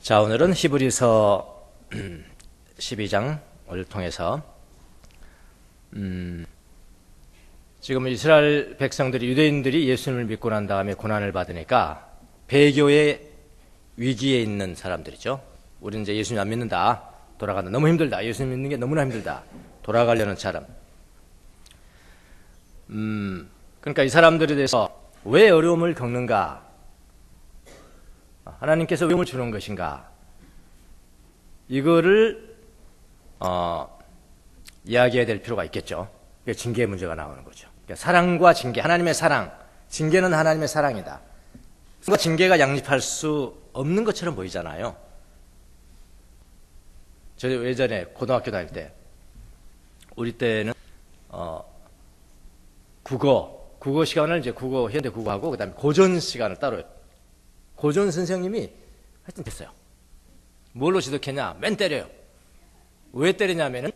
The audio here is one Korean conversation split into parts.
자, 오늘은 히브리서 12장을 통해서 지금 이스라엘 백성들이, 유대인들이 예수님을 믿고 난 다음에 고난을 받으니까 배교의 위기에 있는 사람들이죠. 우리는 이제 예수님 안 믿는다, 돌아간다, 너무 힘들다, 예수님 믿는 게 너무나 힘들다, 돌아가려는 사람. 그러니까 이 사람들에 대해서 왜 어려움을 겪는가, 하나님께서 어려움을 주는 것인가, 이거를 이야기해야 될 필요가 있겠죠. 그게 징계의 문제가 나오는 거죠. 그러니까 사랑과 징계, 하나님의 사랑, 징계는 하나님의 사랑이다. 징계가 양립할 수 없는 것처럼 보이잖아요. 저 예전에 고등학교 다닐 때, 우리 때는 국어 시간을 이제 현대 국어하고 그다음에 고전 시간을 따로, 고전 선생님이 하여튼 됐어요. 뭘로 지독했냐? 맨 때려요. 왜 때리냐면은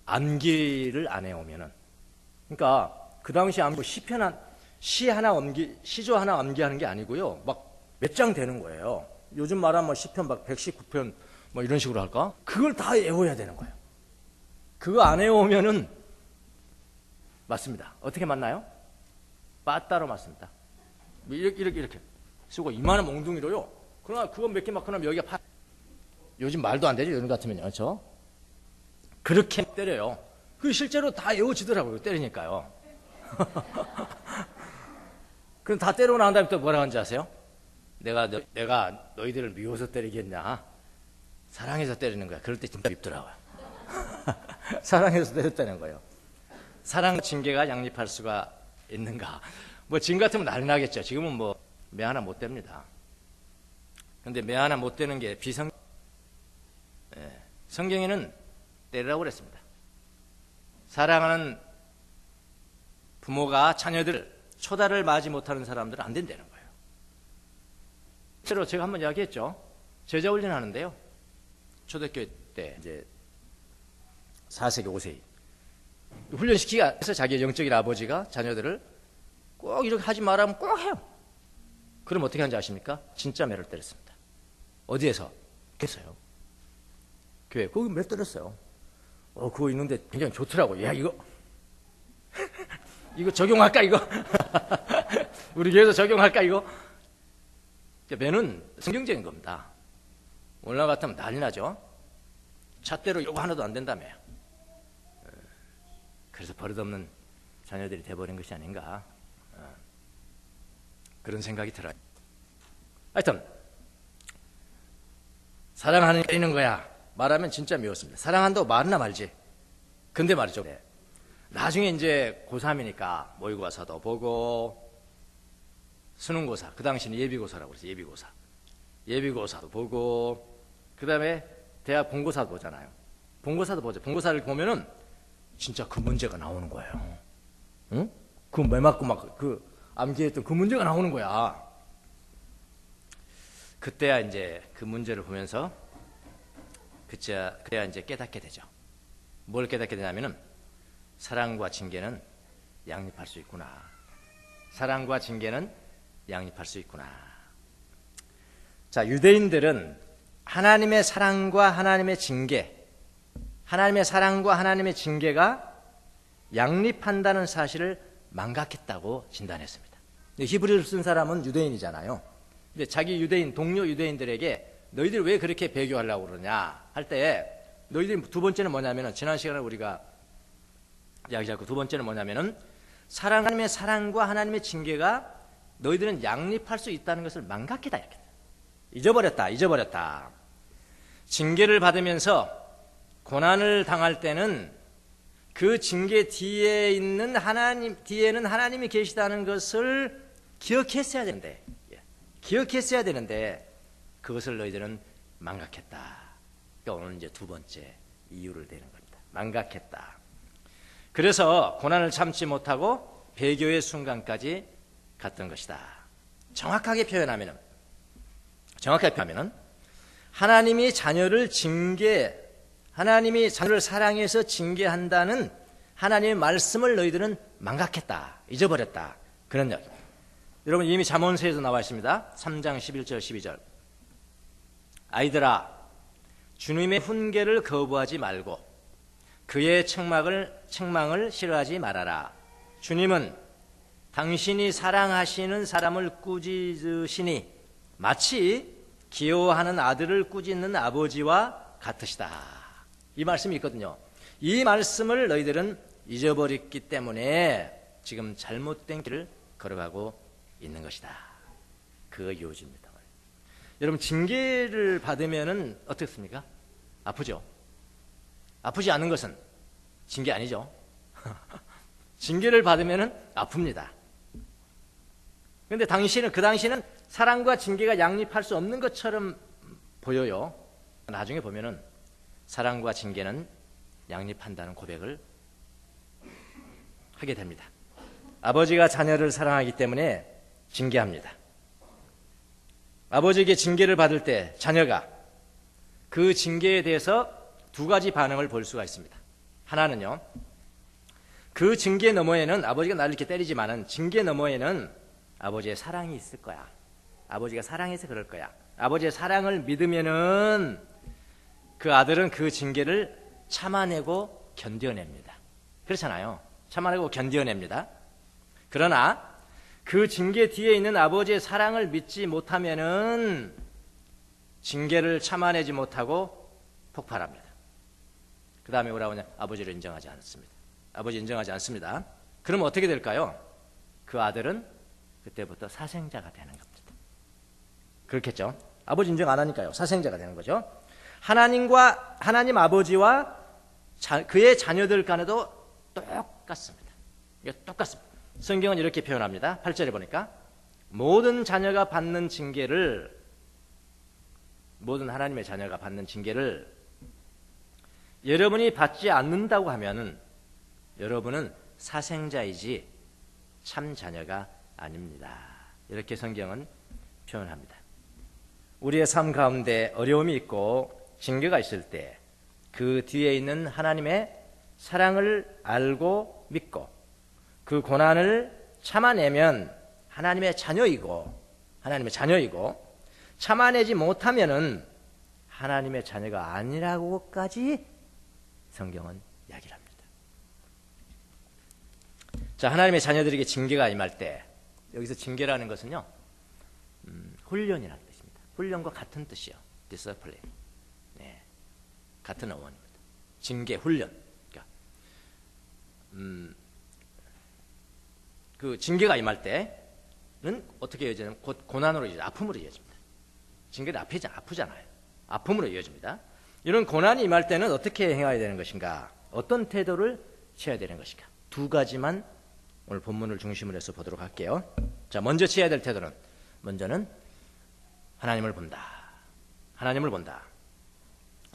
암기를 안 해오면은. 그러니까 그 당시 암기 시조 하나 암기하는 게 아니고요. 막 몇 장 되는 거예요. 요즘 말하면 뭐 시편 막 119편 뭐 이런 식으로 할까? 그걸 다 외워야 되는 거예요. 그거 안 외우면은 맞습니다. 어떻게 맞나요? 빠따로 맞습니다. 이렇게 쓰고 이만한 몽둥이로요. 그러나 그거 몇 개 맞고 나면 여기가 요즘 말도 안 되죠. 요즘 같으면요. 그렇죠? 그렇게 때려요. 그 실제로 다 외워지더라고요. 때리니까요. 그럼 다 때리고 난 다음에 또 뭐라 하는지 아세요? 내가 너희들을 미워서 때리겠냐? 사랑해서 때리는 거야. 그럴 때 진짜 밉더라고요. 사랑해서 때렸다는 거예요. 사랑 징계가 양립할 수가 있는가? 뭐 지금 같으면 난리 나겠죠. 지금은 뭐 매 하나 못 뗍니다. 근데 매 하나 못 떼는 게 성경에는 때리라고 그랬습니다. 사랑하는 부모가 자녀들 초다를 맞이 못하는 사람들은 안 된다는 거예요. 실제로 제가 한번 이야기했죠. 제자 훈련 하는데요. 초등학교 때 이제 4세기 5세기 훈련시키기 위해서 자기의 영적인 아버지가 자녀들을 꼭 이렇게 하지 말라면 꼭 해요. 그럼 어떻게 하는지 아십니까? 진짜 매를 때렸습니다. 어디에서? 교회에서요. 교회. 거기 매 때렸어요. 그거 있는데 굉장히 좋더라고요. 야, 이거 적용할까, 이거? 우리 교회에서 적용할까, 이거? 매는 성경적인 겁니다. 오늘 같으면 난리 나죠? 잣대로 이거 하나도 안 된다며요. 그래서 버릇없는 자녀들이 돼버린 것이 아닌가, 그런 생각이 들어요. 하여튼 사랑하는 게 때리는 거야 말하면 진짜 미웠습니다. 사랑한다고 말이나 말지. 근데 말이죠, 나중에 이제 고3이니까 모의고사도 보고 수능고사, 그 당시는 예비고사라고 그랬어요. 예비고사도 보고, 그 다음에 대학 본고사도 보잖아요. 본고사도 보죠. 본고사를 보면은 진짜 그 문제가 나오는 거예요. 응? 그 매 맞고 막 암기했던 그 문제가 나오는 거야. 그때야 이제 그 문제를 보면서 그때야 이제 깨닫게 되죠. 뭘 깨닫게 되냐면은 사랑과 징계는 양립할 수 있구나. 사랑과 징계는 양립할 수 있구나. 자, 유대인들은 하나님의 사랑과 하나님의 징계가 양립한다는 사실을 망각했다고 진단했습니다. 히브리를 쓴 사람은 유대인이잖아요. 근데 자기 동료 유대인들에게 너희들 왜 그렇게 배교하려고 그러냐 할 때, 너희들 두 번째는 뭐냐면은, 지난 시간에 우리가 이야기했고, 두 번째는 뭐냐면은 하나님의 사랑과 하나님의 징계가 너희들은 양립할 수 있다는 것을 망각했다, 이렇게. 잊어버렸다. 징계를 받으면서 고난을 당할 때는 그 징계 뒤에는 하나님이 계시다는 것을 기억했어야 되는데 그것을 너희들은 망각했다. 그러니까 오늘 이제 두 번째 이유를 대는 겁니다. 망각했다. 그래서 고난을 참지 못하고 배교의 순간까지 갔던 것이다. 정확하게 표현하면은 하나님이 자녀를 사랑해서 징계한다는 하나님의 말씀을 너희들은 망각했다, 잊어버렸다, 그런 이야기. 여러분 이미 잠언서에도 나와 있습니다. 3장 11절 12절. 아이들아, 주님의 훈계를 거부하지 말고 그의 책망을 싫어하지 말아라. 주님은 당신이 사랑하시는 사람을 꾸짖으시니 마치 귀여워하는 아들을 꾸짖는 아버지와 같으시다. 이 말씀이 있거든요. 이 말씀을 너희들은 잊어버렸기 때문에 지금 잘못된 길을 걸어가고 있는 것이다. 그 요지입니다. 여러분, 징계를 받으면 어떻습니까? 아프죠? 아프지 않은 것은 징계 아니죠. 징계를 받으면 아픕니다. 그런데 그 당시는 사랑과 징계가 양립할 수 없는 것처럼 보여요. 나중에 보면은 사랑과 징계는 양립한다는 고백을 하게 됩니다. 아버지가 자녀를 사랑하기 때문에 징계합니다. 아버지에게 징계를 받을 때 자녀가 그 징계에 대해서 두 가지 반응을 볼 수가 있습니다. 하나는요, 그 징계 너머에는 아버지가 나를 이렇게 때리지만은 징계 너머에는 아버지의 사랑이 있을 거야. 아버지가 사랑해서 그럴 거야. 아버지의 사랑을 믿으면은 그 아들은 그 징계를 참아내고 견뎌냅니다. 그렇잖아요. 참아내고 견뎌냅니다. 그러나 그 징계 뒤에 있는 아버지의 사랑을 믿지 못하면은 징계를 참아내지 못하고 폭발합니다. 그 다음에 뭐라고 하냐? 아버지를 인정하지 않습니다. 아버지 인정하지 않습니다. 그럼 어떻게 될까요? 그 아들은 그때부터 사생자가 되는 겁니다. 그렇겠죠? 아버지 인정 안 하니까요. 사생자가 되는 거죠. 하나님 아버지와 그의 자녀들 간에도 똑같습니다. 이게 똑같습니다. 성경은 이렇게 표현합니다. 8절에 보니까 모든 하나님의 자녀가 받는 징계를 여러분이 받지 않는다고 하면은 여러분은 사생자이지 참 자녀가 아닙니다. 이렇게 성경은 표현합니다. 우리의 삶 가운데 어려움이 있고 징계가 있을 때 그 뒤에 있는 하나님의 사랑을 알고 믿고 그 고난을 참아내면 하나님의 자녀이고 참아내지 못하면은 하나님의 자녀가 아니라고까지 성경은 이야기를 합니다. 자, 하나님의 자녀들에게 징계가 임할 때 여기서 징계라는 것은요, 훈련이라는 뜻입니다. 훈련과 같은 뜻이요. discipline. 네, 같은 어원입니다. 징계, 훈련. 그러니까 그 징계가 임할 때는 어떻게 이어지냐면 곧 고난으로 이어집니다. 아픔으로 이어집니다. 징계는 아프잖아요. 아픔으로 이어집니다. 이런 고난이 임할 때는 어떻게 행해야 되는 것인가? 어떤 태도를 취해야 되는 것인가? 두 가지만 오늘 본문을 중심으로 해서 보도록 할게요. 자, 먼저 취해야 될 태도는, 먼저는 하나님을 본다. 하나님을 본다.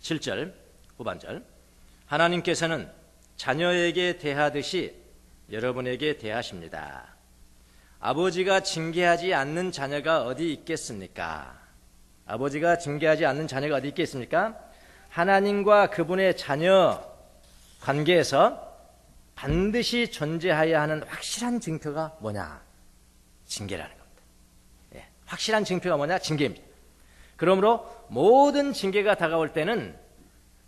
7절 후반절, 하나님께서는 자녀에게 대하듯이 여러분에게 대하십니다. 아버지가 징계하지 않는 자녀가 어디 있겠습니까? 아버지가 징계하지 않는 자녀가 어디 있겠습니까? 하나님과 그분의 자녀 관계에서 반드시 존재해야 하는 확실한 증표가 뭐냐? 징계라는 겁니다. 예, 확실한 증표가 뭐냐? 징계입니다. 그러므로 모든 징계가 다가올 때는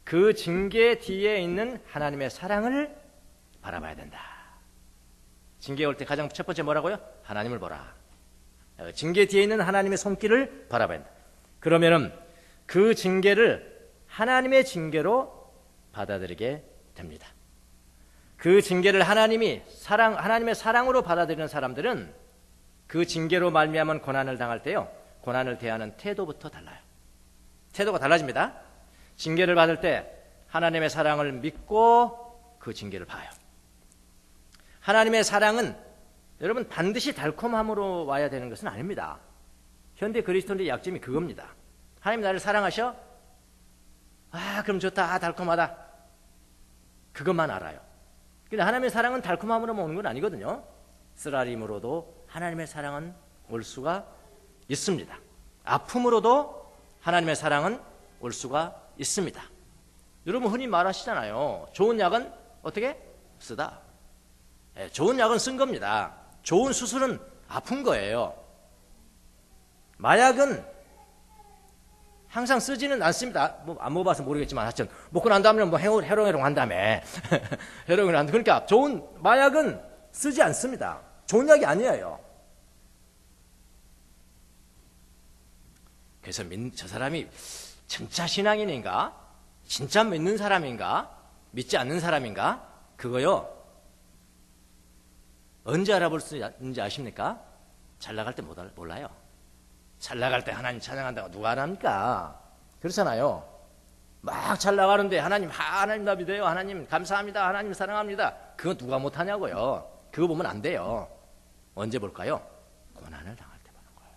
그 징계 뒤에 있는 하나님의 사랑을 바라봐야 된다. 징계 올 때 가장 첫 번째 뭐라고요? 하나님을 보라. 징계 뒤에 있는 하나님의 손길을 바라봐야 된다. 그러면은 그 징계를 하나님의 징계로 받아들이게 됩니다. 그 징계를 하나님의 사랑으로 받아들이는 사람들은 그 징계로 말미암은 고난을 당할 때요, 고난을 대하는 태도부터 달라요. 태도가 달라집니다. 징계를 받을 때 하나님의 사랑을 믿고 그 징계를 봐요. 하나님의 사랑은 여러분 반드시 달콤함으로 와야 되는 것은 아닙니다. 현대 그리스도인의 약점이 그겁니다. 하나님 나를 사랑하셔? 그럼 좋다. 달콤하다. 그것만 알아요. 근데 하나님의 사랑은 달콤함으로만 오는 건 아니거든요. 쓰라림으로도 하나님의 사랑은 올 수가 있습니다. 아픔으로도 하나님의 사랑은 올 수가 있습니다. 여러분 흔히 말하시잖아요. 좋은 약은 어떻게? 쓰다. 좋은 약은 쓴 겁니다. 좋은 수술은 아픈 거예요. 마약은 항상 쓰지는 않습니다. 뭐 안 먹어봐서 모르겠지만 하여튼 먹고 난 다음에 뭐 해롱해롱 한 다음에 해롱해롱 한 다음에 그러니까 좋은 마약은 쓰지 않습니다. 좋은 약이 아니에요. 그래서 저 사람이 진짜 신앙인인가? 진짜 믿는 사람인가? 믿지 않는 사람인가? 그거요. 언제 알아볼 수 있는지 아십니까? 잘 나갈 때 몰라요. 잘 나갈 때 하나님 찬양한다고 누가 알합니까? 그렇잖아요. 막 잘 나가는데 하나님 나 믿어요. 하나님 감사합니다. 하나님 사랑합니다. 그거 누가 못하냐고요. 그거 보면 안 돼요. 언제 볼까요? 고난을 당할 때 보는 거예요.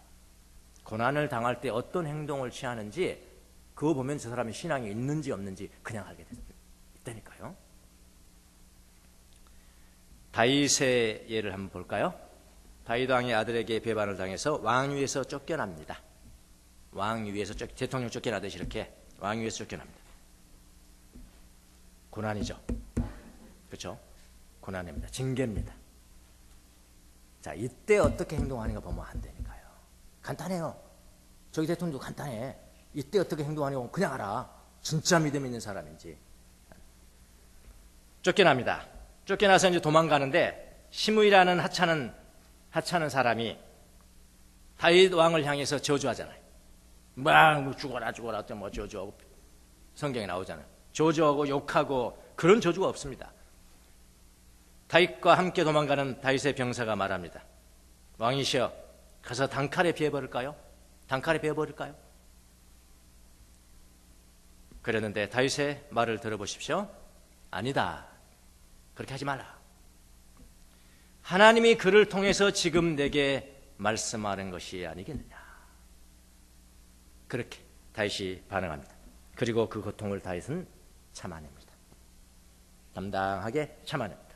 고난을 당할 때 어떤 행동을 취하는지 그거 보면 저 사람이 신앙이 있는지 없는지 그냥 알게 됐다니까요. 다윗의 예를 한번 볼까요? 다윗 왕의 아들에게 배반을 당해서 왕위에서 쫓겨납니다. 왕위에서 대통령 쫓겨나듯이 이렇게 왕위에서 쫓겨납니다. 고난이죠. 그렇죠? 고난입니다. 징계입니다. 자, 이때 어떻게 행동하는가 보면 안 되니까요. 간단해요. 저기 대통령도 간단해. 이때 어떻게 행동하냐고 그냥 알아. 진짜 믿음 있는 사람인지. 쫓겨납니다. 쫓겨나서 이제 도망가는데 시므이라는 하찮은 사람이 다윗 왕을 향해서 저주하잖아요. 막 죽어라 뭐 저주하고 성경에 나오잖아요. 저주하고 욕하고 그런 저주가 없습니다. 다윗과 함께 도망가는 다윗의 병사가 말합니다. 왕이시여 가서 단칼에 베어버릴까요? 단칼에 베어버릴까요? 그랬는데 다윗의 말을 들어보십시오. 아니다. 그렇게 하지 말라. 하나님이 그를 통해서 지금 내게 말씀하는 것이 아니겠느냐. 그렇게 다윗이 반응합니다. 그리고 그 고통을 다윗은 참아냅니다. 담당하게 참아냅니다.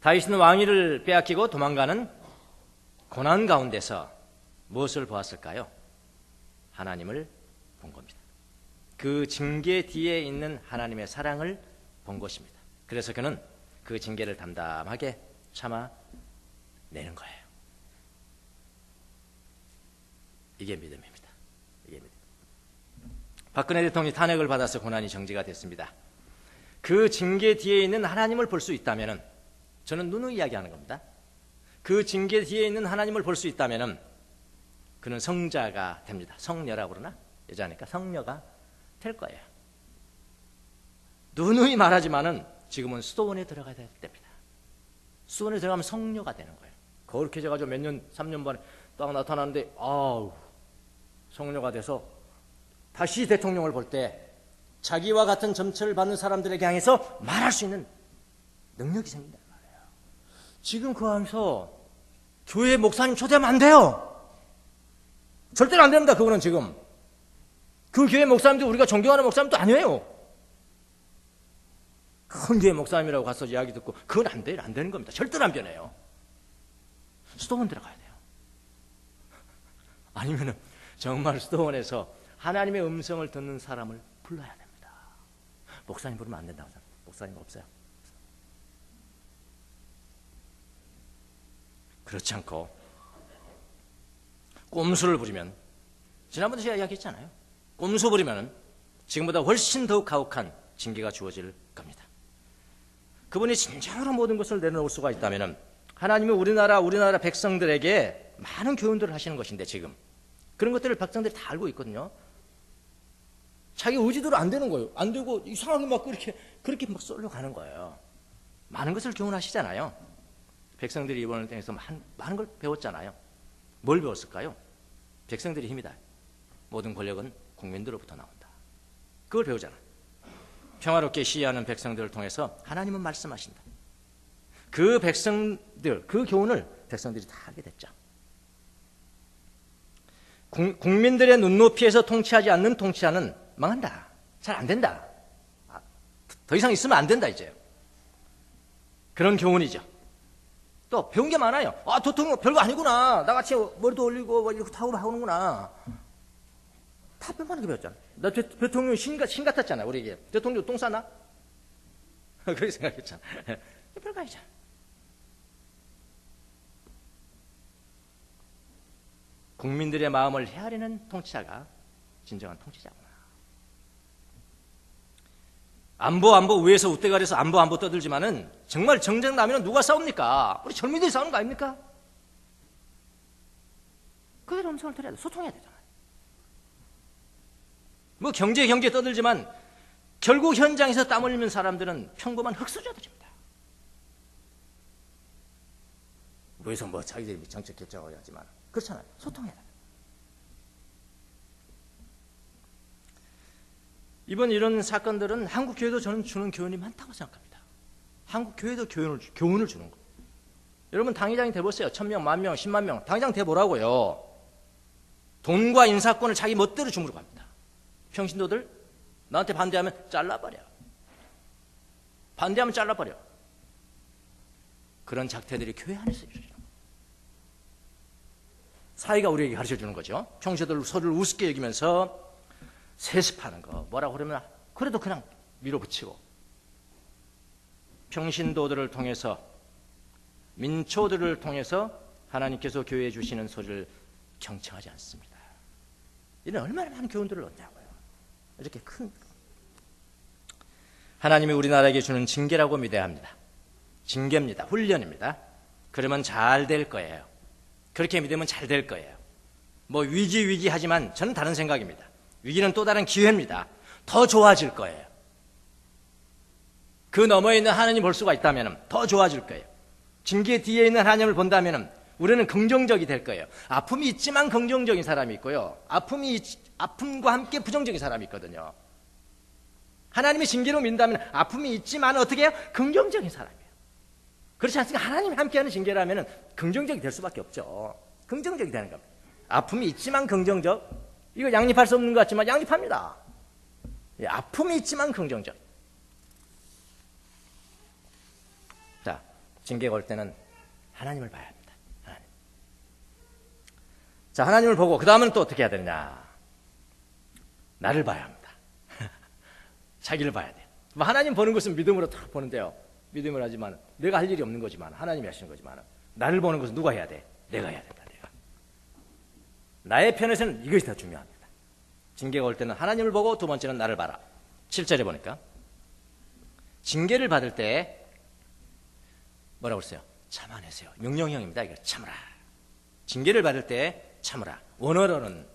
다윗은 왕위를 빼앗기고 도망가는 고난 가운데서 무엇을 보았을까요? 하나님을 본 겁니다. 그 징계 뒤에 있는 하나님의 사랑을 본 것입니다. 그래서 그는 그 징계를 담담하게 참아내는 거예요. 이게 믿음입니다. 이게 믿음. 박근혜 대통령이 탄핵을 받아서 고난이 정지가 됐습니다. 그 징계 뒤에 있는 하나님을 볼 수 있다면 저는 누누이 이야기하는 겁니다. 그 징계 뒤에 있는 하나님을 볼 수 있다면 그는 성자가 됩니다. 성녀라고 그러나? 여자니까 성녀가 될 거예요. 누누이 말하지만은 지금은 수도원에 들어가야 됩니다. 수도원에 들어가면 성녀가 되는 거예요. 거룩해져가지고 몇 년, 3년 만에 딱 나타나는데 성녀가 돼서 다시 대통령을 볼 때 자기와 같은 점처를 받는 사람들에게 향해서 말할 수 있는 능력이 생긴단 말이에요. 지금 그 하면서 교회 목사님 초대하면 안 돼요. 절대로 안 됩니다. 그거는 지금 그 교회 목사님도 우리가 존경하는 목사님도 아니에요. 큰 교회 목사님이라고 가서 이야기 듣고 그건 안 돼요. 안 되는 겁니다. 절대로 안 변해요. 수도원 들어가야 돼요. 아니면은 정말 수도원에서 하나님의 음성을 듣는 사람을 불러야 됩니다. 목사님 부르면 안 된다고 생각합니다. 목사님 없어요. 그렇지 않고 꼼수를 부리면 지난번에 제가 이야기했잖아요. 꼼수 부리면 지금보다 훨씬 더 가혹한 징계가 주어질 겁니다. 그분이 진정으로 모든 것을 내려놓을 수가 있다면 하나님이 우리나라 백성들에게 많은 교훈들을 하시는 것인데 지금 그런 것들을 백성들이 다 알고 있거든요. 자기 의지대로 안 되는 거예요. 안 되고 이상하게 막 그렇게 막 쏠려 가는 거예요. 많은 것을 교훈하시잖아요. 백성들이 이번을 통해서 많은 걸 배웠잖아요. 뭘 배웠을까요? 백성들이 힘이다. 모든 권력은 국민들로부터 나온다. 그걸 배우잖아요. 평화롭게 시위하는 백성들을 통해서 하나님은 말씀하신다. 그 백성들, 그 교훈을 백성들이 다 하게 됐죠. 국민들의 눈높이에서 통치하지 않는 통치자는 망한다. 잘 안 된다. 더 이상 있으면 안 된다 이제. 그런 교훈이죠. 또 배운 게 많아요. 대통령 별거 아니구나. 나같이 머리도 올리고 이렇게 타고 하는구나. 다 뼈만하게 배웠잖아. 나 대통령 신 같았잖아. 우리에게. 대통령 똥 싸나? 그렇게 생각했잖아. 별거 아니잖아. 국민들의 마음을 헤아리는 통치자가 진정한 통치자구나. 안보 위에서 웃대가리에서 안보 떠들지만은 정말 정쟁 나면 누가 싸웁니까? 우리 젊은이들이 싸우는 거 아닙니까? 그대로 음성을 들어야 돼. 소통해야 되잖아요. 뭐 경제 떠들지만 결국 현장에서 땀 흘리는 사람들은 평범한 흙수저들입니다. 위에서 뭐 자기들이 정책 결정을 하지만 그렇잖아요. 소통해야 돼. 이번 이런 사건들은 한국 교회도 저는 주는 교훈이 많다고 생각합니다. 한국 교회도 교훈을 주는 거예요. 여러분 당회장이 돼보세요. 1000명, 10,000명, 10만 명 당회장 돼보라고요. 돈과 인사권을 자기 멋대로 주무르고 합니다. 평신도들 나한테 반대하면 잘라버려. 반대하면 잘라버려. 그런 작태들이 교회 안에서 이루어지는 거예요. 사회가 우리에게 가르쳐주는 거죠. 평신도들 서로를 우습게 여기면서 세습하는 거 뭐라고 그러면 그래도 그냥 밀어붙이고, 평신도들을 통해서 민초들을 통해서 하나님께서 교회에 주시는 소리를 경청하지 않습니다. 이는 얼마나 많은 교훈들을 얻냐고요. 이렇게 큰 하나님이 우리나라에게 주는 징계라고 믿어야 합니다. 징계입니다. 훈련입니다. 그러면 잘 될 거예요. 그렇게 믿으면 잘 될 거예요. 뭐 위기 하지만 저는 다른 생각입니다. 위기는 또 다른 기회입니다. 더 좋아질 거예요. 그 너머에 있는 하나님 볼 수가 있다면 더 좋아질 거예요. 징계 뒤에 있는 하나님을 본다면 우리는 긍정적이 될 거예요. 아픔이 있지만 긍정적인 사람이 있고요. 아픔과 함께 부정적인 사람이 있거든요. 하나님이 징계로 민다면 아픔이 있지만 어떻게 해요? 긍정적인 사람이에요. 그렇지 않습니까? 하나님이 함께하는 징계라면 긍정적이 될 수밖에 없죠. 긍정적이 되는 겁니다. 아픔이 있지만 긍정적. 이거 양립할 수 없는 것 같지만 양립합니다. 아픔이 있지만 긍정적. 자, 징계가 올 때는 하나님을 봐야 합니다. 하나님. 자, 하나님을 보고 그 다음은 또 어떻게 해야 되느냐? 나를 봐야 합니다. 자기를 봐야 돼요. 뭐 하나님 보는 것은 믿음으로 다 보는데요. 믿음을 하지만 내가 할 일이 없는 거지만 하나님이 하시는 거지만 나를 보는 것은 누가 해야 돼? 내가 해야 된다. 내가. 나의 편에서는 이것이 더 중요합니다. 징계가 올 때는 하나님을 보고 두 번째는 나를 봐라. 7절에 보니까 징계를 받을 때 뭐라고 했어요? 참아내세요. 명령형입니다. 이거 참으라. 징계를 받을 때 참으라. 원어로는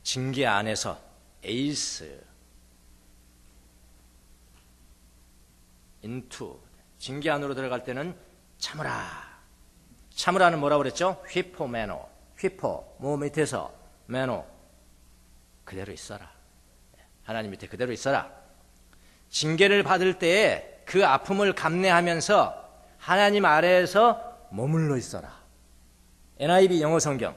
징계 안에서 에이스 into 징계 안으로 들어갈 때는 참으라. 참으라는 뭐라고 그랬죠? 휘포매노. 휘포 뭐 밑에서 매노 그대로 있어라. 하나님 밑에 그대로 있어라. 징계를 받을 때에 그 아픔을 감내하면서 하나님 아래에서 머물러 있어라. NIV 영어 성경.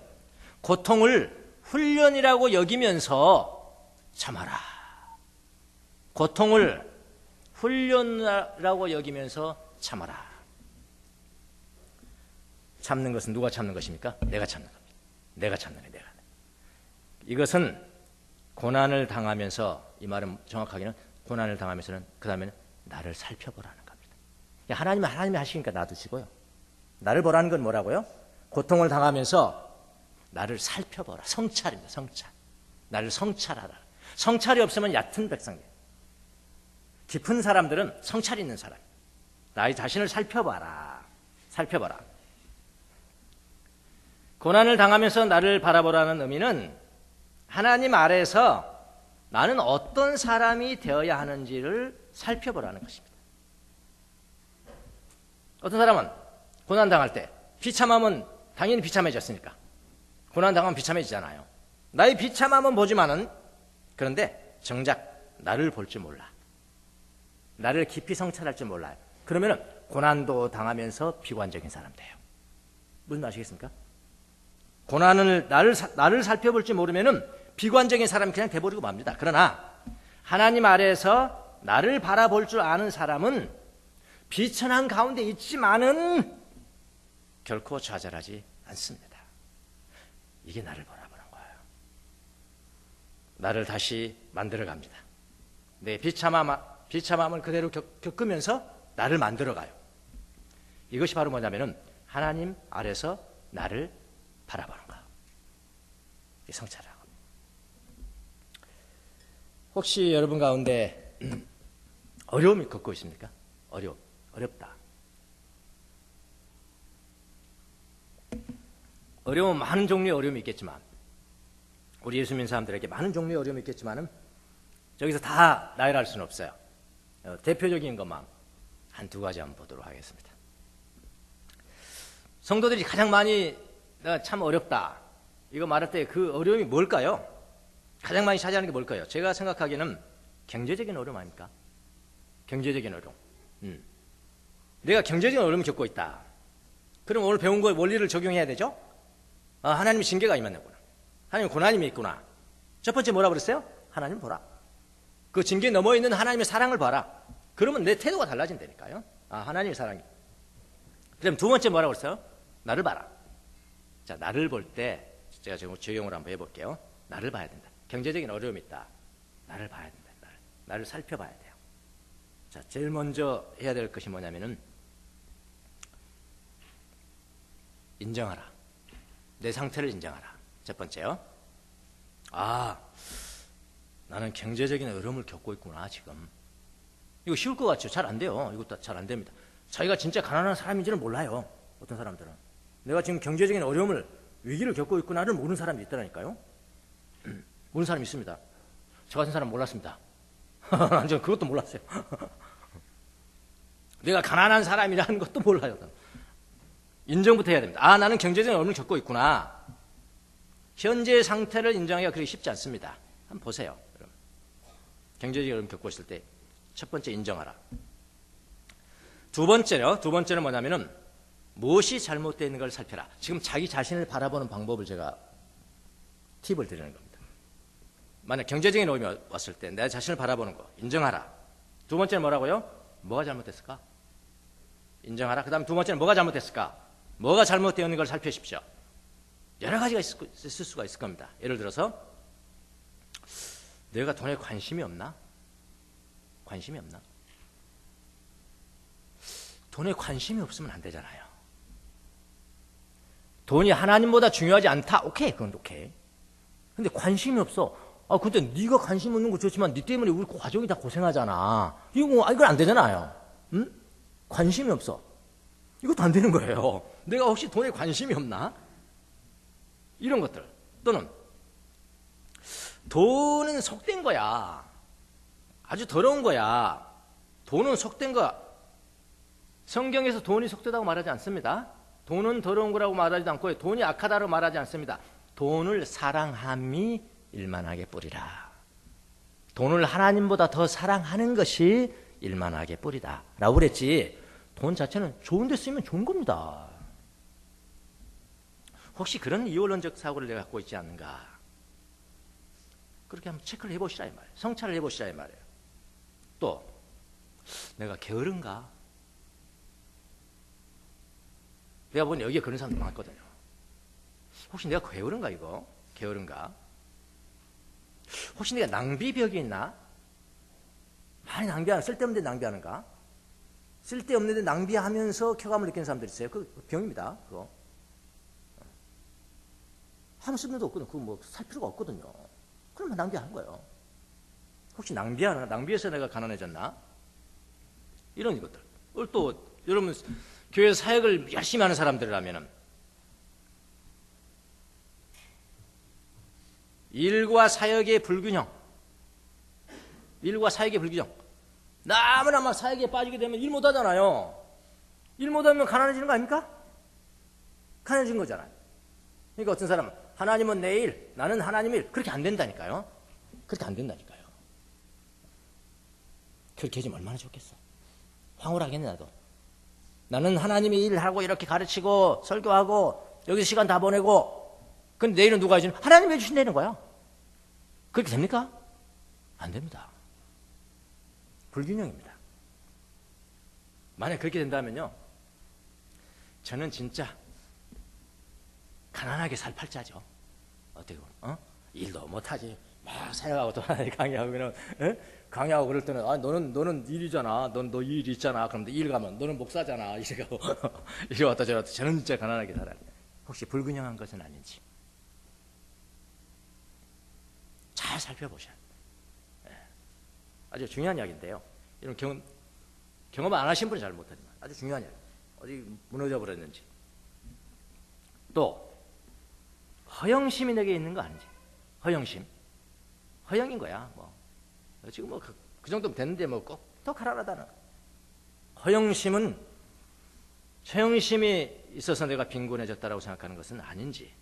고통을 훈련이라고 여기면서 참아라. 고통을 훈련이라고 여기면서 참아라. 참는 것은 누가 참는 것입니까? 내가 참는 겁니다. 내가 참는 거예요. 내가. 이것은 고난을 당하면서, 이 말은 정확하게는 고난을 당하면서는 그 다음에는 나를 살펴보라는 겁니다. 하나님이 하시니까 놔두시고요. 나를 보라는 건 뭐라고요? 고통을 당하면서 나를 살펴보라. 성찰입니다. 성찰. 나를 성찰하라. 성찰이 없으면 얕은 백성이에요. 깊은 사람들은 성찰이 있는 사람. 나의 자신을 살펴봐라. 살펴봐라. 고난을 당하면서 나를 바라보라는 의미는 하나님 아래에서 나는 어떤 사람이 되어야 하는지를 살펴보라는 것입니다. 어떤 사람은 고난당할 때 비참함은 당연히 비참해졌으니까 고난당하면 비참해지잖아요. 나의 비참함은 보지만은 그런데 정작 나를 볼 줄 몰라. 나를 깊이 성찰할 줄 몰라요. 그러면은 고난도 당하면서 비관적인 사람 돼요. 무슨 말 아시겠습니까? 고난을 나를 살펴볼 줄 모르면은 비관적인 사람이 그냥 돼버리고 맙니다. 그러나 하나님 아래에서 나를 바라볼 줄 아는 사람은 비천한 가운데 있지만은 결코 좌절하지 않습니다. 이게 나를 바라보는 거예요. 나를 다시 만들어갑니다. 내 비참함을 그대로 겪으면서 나를 만들어가요. 이것이 바로 뭐냐면은 하나님 아래서 나를 바라보는 거. 성찰을 하고. 혹시 여러분 가운데 어려움이 겪고 있습니까? 어렵다. 어려움은 많은 종류의 어려움이 있겠지만, 우리 예수 믿는 사람들에게 많은 종류의 어려움이 있겠지만은 저기서 다 나열할 수는 없어요. 대표적인 것만 한두 가지 한번 보도록 하겠습니다. 성도들이 가장 많이 참 어렵다 이거 말할 때 그 어려움이 뭘까요? 가장 많이 차지하는 게 뭘까요? 제가 생각하기에는 경제적인 어려움 아닙니까? 경제적인 어려움. 내가 경제적인 어려움을 겪고 있다. 그럼 오늘 배운 거 원리를 적용해야 되죠? 하나님의 징계가 임했구나. 하나님 고난이 있구나. 첫 번째 뭐라 그랬어요? 하나님 보라. 그 징계 넘어 있는 하나님의 사랑을 봐라. 그러면 내 태도가 달라진다니까요. 하나님의 사랑이. 그럼 두 번째 뭐라고 그랬어요? 나를 봐라. 자, 나를 볼 때 제가 지금 적용을 한번 해볼게요. 나를 봐야 된다. 경제적인 어려움이 있다. 나를 봐야 된다. 나를 살펴봐야 돼요. 자, 제일 먼저 해야 될 것이 뭐냐면은 인정하라. 내 상태를 인정하라. 첫 번째요. 나는 경제적인 어려움을 겪고 있구나 지금. 이거 쉬울 것 같죠? 잘 안 돼요. 이것도 잘 안 됩니다. 자기가 진짜 가난한 사람인지는 몰라요. 어떤 사람들은. 내가 지금 경제적인 어려움을, 위기를 겪고 있구나를 모르는 사람이 있더라니까요. 모르는 사람이 있습니다. 저 같은 사람 몰랐습니다. 전 그것도 몰랐어요. 내가 가난한 사람이라는 것도 몰라요. 인정부터 해야 됩니다. 나는 경제적인 어려움을 겪고 있구나. 현재 상태를 인정하기가 그렇게 쉽지 않습니다. 한번 보세요. 경제적인 어려움을 겪고 있을 때 첫 번째 인정하라. 두 번째는 뭐냐면은 무엇이 잘못되어 있는 걸 살펴라. 지금 자기 자신을 바라보는 방법을 제가 팁을 드리는 겁니다. 만약 경제적인 어려움이 왔을 때 내 자신을 바라보는 거 인정하라. 두 번째는 뭐라고요? 뭐가 잘못됐을까? 인정하라. 그 다음 두 번째는 뭐가 잘못됐을까? 뭐가 잘못되어 있는 걸 살펴십시오. 여러 가지가 있을 수가 있을 겁니다. 예를 들어서 내가 돈에 관심이 없나? 관심이 없나? 돈에 관심이 없으면 안 되잖아요. 돈이 하나님보다 중요하지 않다? 오케이, 그건 오케이. 근데 관심이 없어. 근데 네가 관심 없는 거 좋지만 네 때문에 우리 가족이 다 고생하잖아. 이건 안 되잖아요. 응? 관심이 없어. 이것도 안 되는 거예요. 내가 혹시 돈에 관심이 없나? 이런 것들. 또는 돈은 속된 거야. 아주 더러운 거야. 돈은 속된 거야. 성경에서 돈이 속되다고 말하지 않습니다. 돈은 더러운 거라고 말하지도 않고 돈이 악하다고 말하지 않습니다. 돈을 사랑함이 일만하게 뿌리라. 돈을 하나님보다 더 사랑하는 것이 일만하게 뿌리다 라고 그랬지, 돈 자체는 좋은 데 쓰이면 좋은 겁니다. 혹시 그런 이원론적 사고를 내가 갖고 있지 않는가? 그렇게 한번 체크를 해보시라 이 말이에요. 성찰을 해보시라 이 말이에요. 또 내가 게으른가? 내가 보니 여기에 그런 사람도 많거든요. 혹시 내가 게으른가 이거? 게으른가? 혹시 내가 낭비벽이 있나? 많이 낭비하는, 쓸데없는 데 낭비하는가? 쓸데없는 데 낭비하면서 쾌감을 느끼는 사람들 있어요. 그 병입니다. 그거. 아무 쓸데도 없거든요. 그거 뭐 살 필요가 없거든요. 그러면 낭비하는 거예요. 혹시 낭비하나? 낭비해서 내가 가난해졌나? 이런 것들. 또 여러분 교회 사역을 열심히 하는 사람들이라면은 일과 사역의 불균형. 너무나 막 사역에 빠지게 되면 일 못하잖아요. 일 못하면 가난해지는 거 아닙니까? 가난해지는 거잖아요. 그러니까 어떤 사람은 하나님은 내 일, 나는 하나님의 일. 그렇게 안 된다니까요. 그렇게 안 된다니까요. 그렇게 해주면 얼마나 좋겠어. 황홀하겠네 나도. 나는 하나님의 일을 하고 이렇게 가르치고 설교하고 여기서 시간 다 보내고, 근데 내일은 누가 해주는? 하나님이 해주신다는 거야. 그렇게 됩니까? 안 됩니다. 불균형입니다. 만약 그렇게 된다면요, 저는 진짜 가난하게 살 팔자죠. 어떻게 보면 일도 못하지. 막 사역하고 또 하나님 강의하고 그러면 강의하고 그럴 때는 너는 일이잖아. 너 일 있잖아. 그럼 일 가면 너는 목사잖아. 이래가고 이래 왔다 저래 왔다. 저는 진짜 가난하게 살아요. 혹시 불균형한 것은 아닌지. 잘 살펴보셔야 돼요. 아주 중요한 이야기인데요. 이런 경험 안 하신 분은 잘 못하지만 아주 중요한 이야기. 어디 무너져 버렸는지. 또 허영심이 내게 있는 거 아닌지. 허영심. 허영인 거야. 뭐 지금 뭐 그 정도면 됐는데 뭐 꼭 더 가라라다는. 허영심은 허영심이 있어서 내가 빈곤해졌다라고 생각하는 것은 아닌지.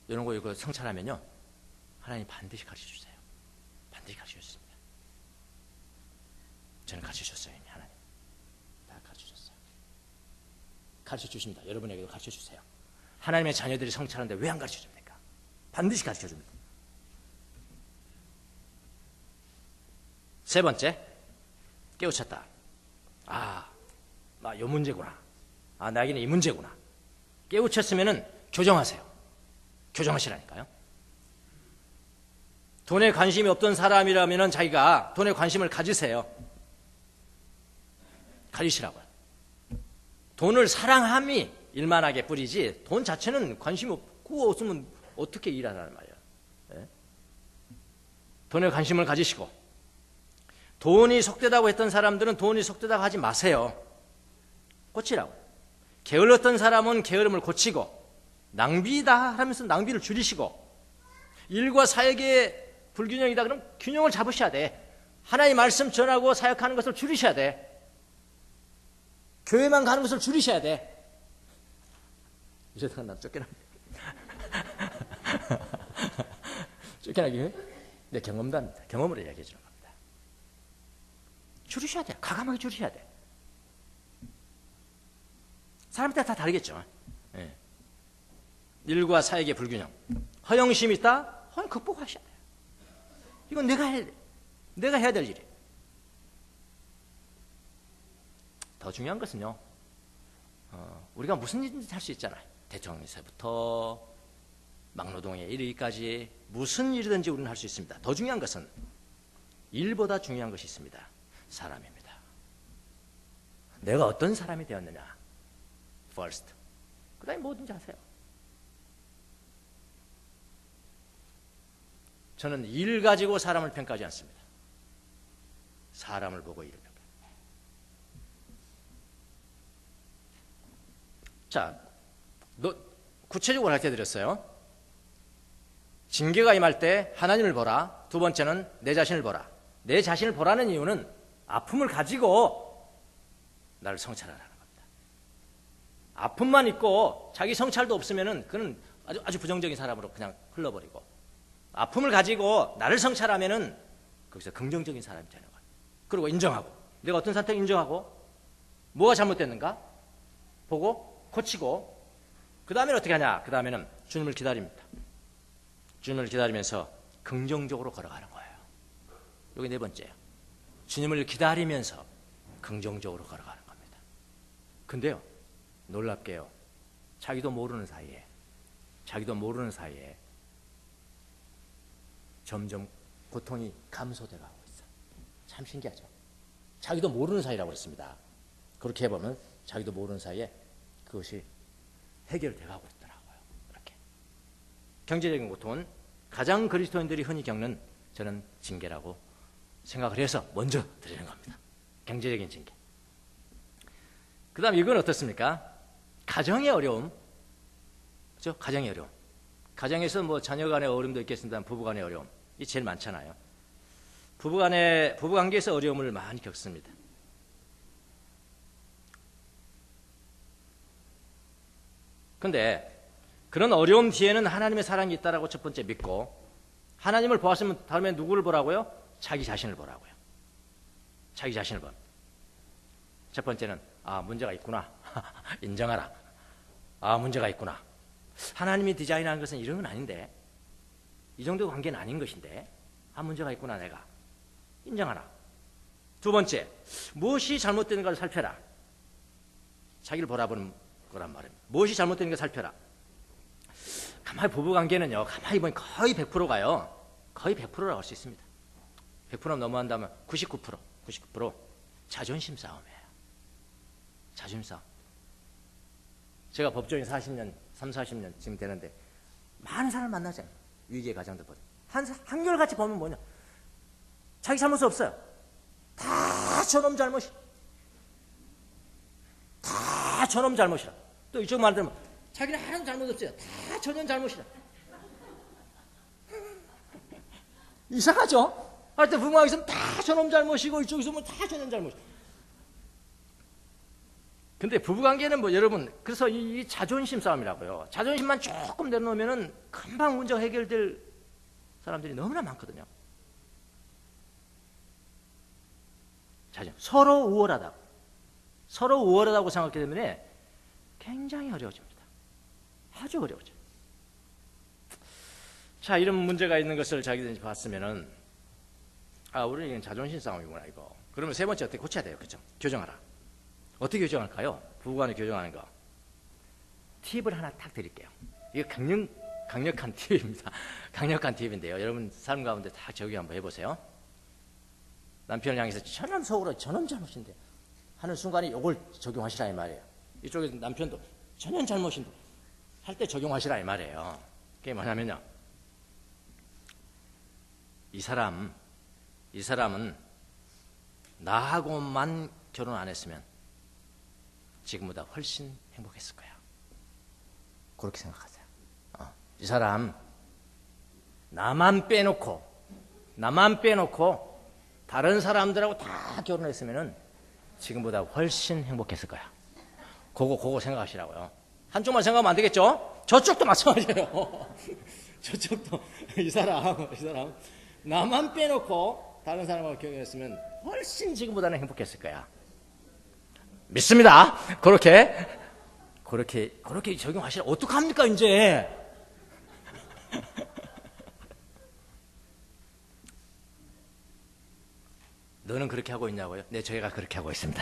이런 거 이거 성찰하면요, 하나님 반드시 가르쳐 주세요. 반드시 가르쳐 주십니다. 저는 가르쳐 줬어요. 이미 하나님 다 가르쳐 줬어요. 가르쳐 주십니다. 여러분에게도 가르쳐 주세요. 하나님의 자녀들이 성찰하는데 왜 안 가르쳐 줍니까? 반드시 가르쳐 줍니다. 세 번째, 깨우쳤다. 나 요 문제구나. 나에게는 이 문제구나. 깨우쳤으면은 교정하세요. 교정하시라니까요. 돈에 관심이 없던 사람이라면은 자기가 돈에 관심을 가지세요. 가지시라고요. 돈을 사랑함이 일만하게 뿌리지 돈 자체는 관심이 없고 없으면 어떻게 일하라는 말이에요. 네? 돈에 관심을 가지시고, 돈이 속되다고 했던 사람들은 돈이 속되다고 하지 마세요. 고치라고. 게을렀던 사람은 게으름을 고치고, 낭비다 하면서 낭비를 줄이시고, 일과 사역의 불균형이다 그럼 균형을 잡으셔야 돼. 하나님의 말씀 전하고 사역하는 것을 줄이셔야 돼. 교회만 가는 것을 줄이셔야 돼. 이제다가 나 쫓겨나기. 쫓겨나기? 내 경험도 합니다. 경험으로 이야기해 주는 겁니다. 줄이셔야 돼. 과감하게 줄이셔야 돼. 사람마다 다 다르겠죠. 네. 일과 사역의 불균형. 허영심이 있다? 허영 극복하셔야 돼요. 이건 내가 해야 돼. 내가 해야 될 일이에요. 더 중요한 것은요, 우리가 무슨 일인지 할 수 있잖아요. 대통령세부터 막노동에 이르기까지 무슨 일이든지 우리는 할 수 있습니다. 더 중요한 것은 일보다 중요한 것이 있습니다. 사람입니다. 내가 어떤 사람이 되었느냐. first. 그 다음에 뭐든지 하세요. 저는 일 가지고 사람을 평가하지 않습니다. 사람을 보고 일을 평가해요. 자, 구체적으로 알려드렸어요. 징계가 임할 때 하나님을 보라. 두 번째는 내 자신을 보라. 내 자신을 보라는 이유는 아픔을 가지고 나를 성찰하라는 겁니다. 아픔만 있고 자기 성찰도 없으면은 그는 아주 부정적인 사람으로 그냥 흘러버리고, 아픔을 가지고 나를 성찰하면은 거기서 긍정적인 사람이 되는 거예요. 그리고 인정하고, 내가 어떤 선택을 인정하고 뭐가 잘못됐는가 보고 고치고, 그 다음에는 어떻게 하냐? 그 다음에는 주님을 기다립니다. 주님을 기다리면서 긍정적으로 걸어가는 거예요. 여기 네 번째예요. 주님을 기다리면서 긍정적으로 걸어가는 겁니다. 근데요, 놀랍게요, 자기도 모르는 사이에 점점 고통이 감소돼가고 있어요. 참 신기하죠? 자기도 모르는 사이라고 했습니다. 그렇게 해보면 자기도 모르는 사이에 그것이 해결돼가고 있더라고요. 이렇게. 경제적인 고통은 가장 그리스도인들이 흔히 겪는, 저는 징계라고 생각을 해서 먼저 드리는 겁니다. 경제적인 징계. 그 다음 이건 어떻습니까? 가정의 어려움. 그렇죠? 가정의 어려움. 가정에서 뭐 자녀 간의 어려움도 있겠습니다만 부부 간의 어려움. 이 제일 많잖아요. 부부 관계에서 어려움을 많이 겪습니다. 근데 그런 어려움 뒤에는 하나님의 사랑이 있다라고 첫 번째 믿고, 하나님을 보았으면 다음에 누구를 보라고요? 자기 자신을 보라고요. 자기 자신을 봐. 첫 번째는 문제가 있구나. 인정하라. 문제가 있구나. 하나님이 디자인한 것은 이런 건 아닌데, 이 정도 관계는 아닌 것인데, 문제가 있구나. 내가 인정하라. 두 번째, 무엇이 잘못되는가를 살펴라. 자기를 보라보는 거란 말입니다. 무엇이 잘못되는가 살펴라. 가만히 부부관계는요, 가만히 보면 거의 100%가요. 거의 100%라고 할 수 있습니다. 100% 넘어간다면 99% 자존심 싸움이에요. 자존심 싸움. 제가 법조인 40년, 30, 40년 지금 되는데 많은 사람을 만나잖아요. 위기의 가정들 보세요. 한결같이 보면 뭐냐? 자기 잘못은 없어요. 다 저놈 잘못이. 다 저놈 잘못이라. 또 이쪽 말 들으면 자기는 하나도 잘못 없어요. 다 저놈 잘못이라. 이상하죠? 하여튼 부부가 있으면 다 저놈 잘못이고 이쪽에 있으면 다 저놈 잘못이고. 근데 부부관계는 뭐 여러분 그래서 이 자존심 싸움이라고요. 자존심만 조금 내려놓으면 금방 문제가 해결될 사람들이 너무나 많거든요. 서로 우월하다고. 서로 우월하다고 생각하기 때문에 굉장히 어려워집니다. 아주 어려워져요. 자, 이런 문제가 있는 것을 자기들이 봤으면은, 우리 이건 자존심 싸움이구나, 이거. 그러면 세 번째 어떻게 고쳐야 돼요? 그죠? 교정하라. 어떻게 교정할까요? 부부간에 교정하는 거. 팁을 하나 딱 드릴게요. 이거 강력한 팁입니다. 강력한 팁인데요. 여러분 삶 가운데 다 적용 한번 해보세요. 남편을 향해서 저놈 속으로 저놈 잘못인데 하는 순간에 이걸 적용하시라 이 말이에요. 이쪽에 남편도 저놈 잘못인데 할 때 적용하시라 이 말이에요. 그게 뭐냐면요. 이 사람은 나하고만 결혼 안 했으면 지금보다 훨씬 행복했을 거야. 그렇게 생각하세요. 이 사람 나만 빼놓고 다른 사람들하고 다 결혼했으면 지금보다 훨씬 행복했을 거야. 그거 생각하시라고요. 한쪽만 생각하면 안 되겠죠? 저쪽도 마찬가지예요. 저쪽도 이 사람 나만 빼놓고 다른 사람하고 결혼했으면 훨씬 지금보다는 행복했을 거야. 믿습니다. 그렇게 적용하시라. 어떡합니까 이제? 너는 그렇게 하고 있냐고요? 네, 제가 그렇게 하고 있습니다.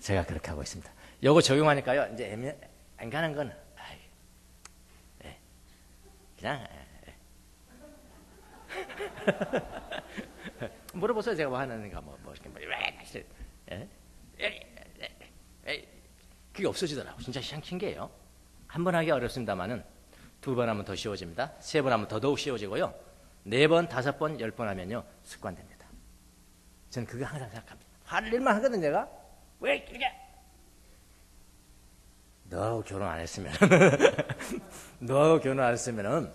제가 그렇게 하고 있습니다. 요거 적용하니까요. 이제 안 가는 건 그냥 물어보세요. 제가 뭐 하는가 그게 없어지더라고. 진짜 신기해요. 한 번 하기 어렵습니다만은 두 번 하면 더 쉬워집니다. 세 번 하면 더더욱 쉬워지고요. 4번, 5번, 10번 하면요 습관됩니다. 저는 그거 항상 생각합니다. 할 일만 하거든 내가. 왜 이렇게? 너하고 결혼 안 했으면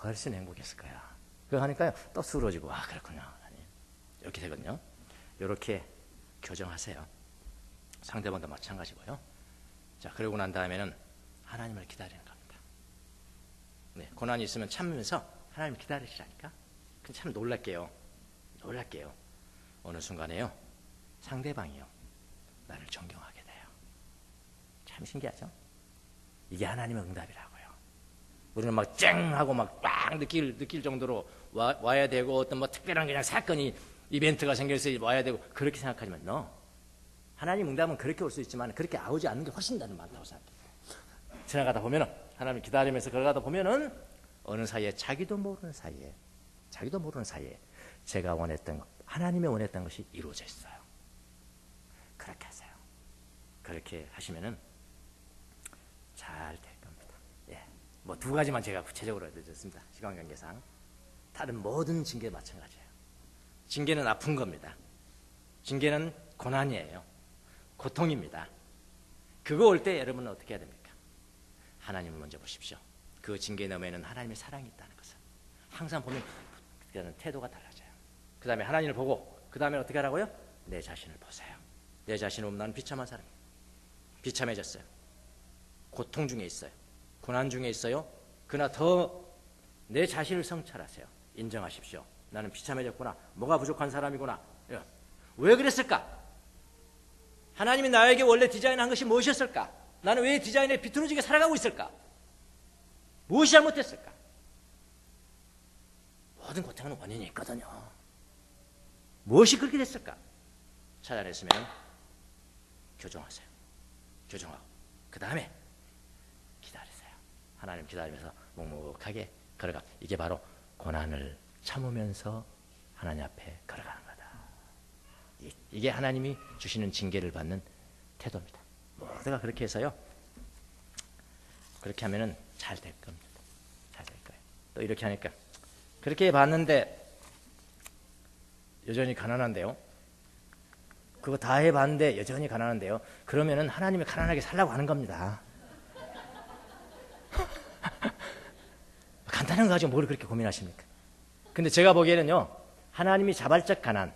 훨씬 행복했을 거야. 그거 하니까요 또 수월해지고 그렇군요. 이렇게 되거든요. 이렇게 교정하세요. 상대방도 마찬가지고요. 자, 그러고 난 다음에는 하나님을 기다리는 겁니다. 네, 고난이 있으면 참으면서 하나님 기다리시라니까. 참 놀랄게요. 어느 순간에요 상대방이요 나를 존경하게 돼요. 참 신기하죠? 이게 하나님의 응답이라고요. 우리는 막 쨍하고 막 빵 느낄 정도로 와야 되고 어떤 뭐 특별한 그냥 사건이 이벤트가 생겨서 와야 되고 그렇게 생각하지만 하나님 응답은 그렇게 올 수 있지만 그렇게 오지 않는 게 훨씬 더 많다고 생각해요. 지나가다 보면은 하나님 기다리면서 걸어가다 보면은 어느 사이에 자기도 모르는 사이에 제가 원했던 것, 하나님이 원했던 것이 이루어져 있어요. 그렇게 하세요. 그렇게 하시면은 잘 될 겁니다. 뭐 2가지만 제가 구체적으로 알려드렸습니다. 시간 관계상. 다른 모든 징계 마찬가지예요. 징계는 아픈 겁니다. 징계는 고난이에요. 고통입니다. 그거 올 때 여러분은 어떻게 해야 됩니까? 하나님을 먼저 보십시오. 그 징계 너머에는 하나님의 사랑이 있다는 것을 항상 보면 그때는 태도가 달라져요. 그 다음에 하나님을 보고 그 다음에 어떻게 하라고요? 내 자신을 보세요. 내 자신을 보면 나는 비참한 사람이에요. 비참해졌어요. 고통 중에 있어요. 고난 중에 있어요. 그러나 더 내 자신을 성찰하세요. 인정하십시오. 나는 비참해졌구나. 뭐가 부족한 사람이구나. 왜 그랬을까? 하나님이 나에게 원래 디자인한 것이 무엇이었을까? 나는 왜 디자인에 비틀어지게 살아가고 있을까? 무엇이 잘못됐을까? 모든 고통은 원인이 있거든요. 무엇이 그렇게 됐을까? 찾아냈으면 교정하세요. 교정하고 그 다음에 기다리세요. 하나님 기다리면서 묵묵하게 걸어가. 이게 바로 고난을 참으면서 하나님 앞에 걸어가는 거다. 이게 하나님이 주시는 징계를 받는 태도입니다. 모두가 그렇게 해서요. 그렇게 하면은 잘 될 겁니다. 또 이렇게 하니까 그렇게 봤는데 여전히 가난한데요. 그거 다 해봤는데 여전히 가난한데요. 그러면은 하나님이 가난하게 살라고 하는 겁니다. 간단한 거 가지고 뭘 그렇게 고민하십니까? 근데 제가 보기에는요, 하나님이 자발적 가난,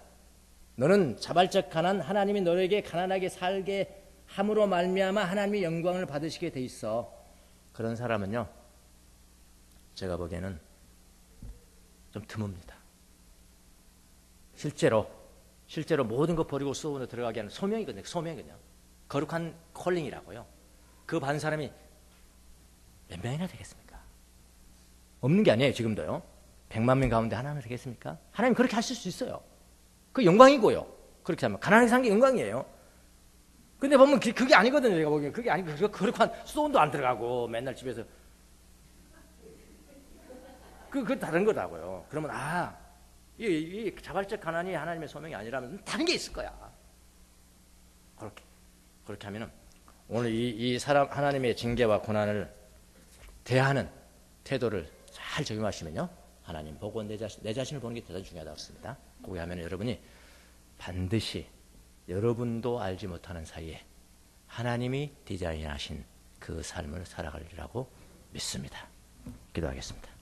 너는 자발적 가난, 하나님이 너에게 가난하게 살게 함으로 말미암아 하나님이 영광을 받으시게 돼 있어. 그런 사람은요, 제가 보기에는 좀 드뭅니다. 실제로 모든 거 버리고 수업으로 들어가게 하는 소명이거든요. 소명이거든요. 거룩한 콜링이라고요. 그 받은 사람이 몇 명이나 되겠습니까? 없는 게 아니에요. 지금도요. 100만 명 가운데 하나는 되겠습니까? 하나님 그렇게 하실 수 있어요. 그 영광이고요. 그렇게 하면 가난하게 사는 게 영광이에요. 근데 보면 그게 아니거든요. 제가 보기엔 그게 아니고 거룩한 수도원도 안 들어가고 맨날 집에서 그 다른 거다고요. 그러면 이 자발적 가난이 하나님의 소명이 아니라면 다른 게 있을 거야. 그렇게 하면은 오늘 이 사람 하나님의 징계와 고난을 대하는 태도를 잘 적용하시면요, 하나님 보고 내 자신을 보는 게 대단히 중요하다고 했습니다. 그렇게 하면 여러분이 반드시 여러분도 알지 못하는 사이에 하나님이 디자인하신 그 삶을 살아가리라고 믿습니다. 기도하겠습니다.